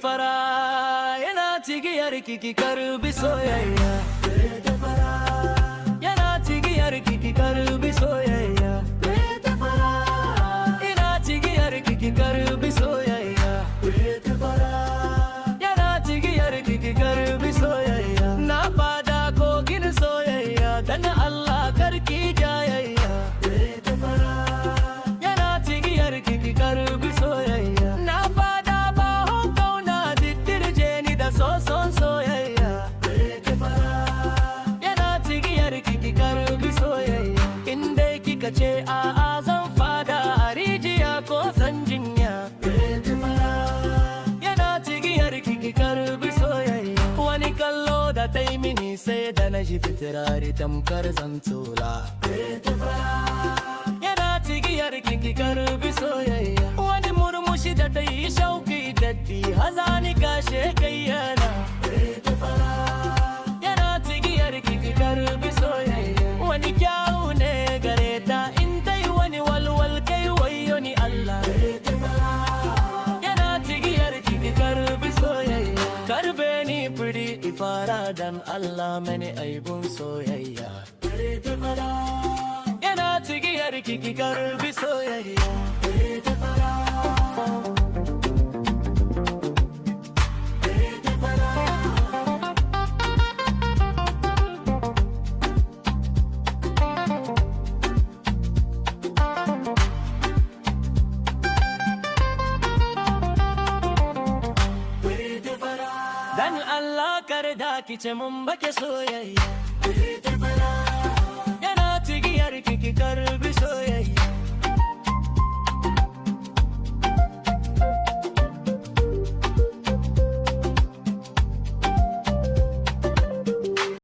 fara yana cigiyar ki karbi soyayya. Biredi fara yana cigiyar ki karbi soyayya. Biredi fara yana cigiyar ki karbi soyayya. Biredi fara yana cigiyar ki karbi soyayya. Na fada kogin soyayya dan Allah karki jayayya. Biredi fara yana cigiyar ki karbi soyayya. Na fada bahon kauna diddirje ni da soson soyayya. Biredi fara yana cigiyar ki karbi soyayya. Inda kika ce a'a zan fada a rijiya ko san jinya. Biredi fara yana cigiyar ki karbi soyayya. Wani kallo da ta yi mini sai da na ji fitirari tamkar zantola. Biredi fara yana cigiyar ki karbi soyayya. Wani murmushi da ta yi shauki daddi hazani kashe kayyana. Biredi fara yana cigiyar ki karbi soyayya. Wani kyawu ne gare ta in ta yi wani walwal kai wayo ni Allah. Biredi fara yana cigiyar ki karbi soyayya. Karbe ni firi ifara dan Allah mani aibun soyayya. Biredi fara yana cigiyar ki karbi soyayya. Biredi fara Biredi fara Dan Allah kar da ki ce mun bake soyayya.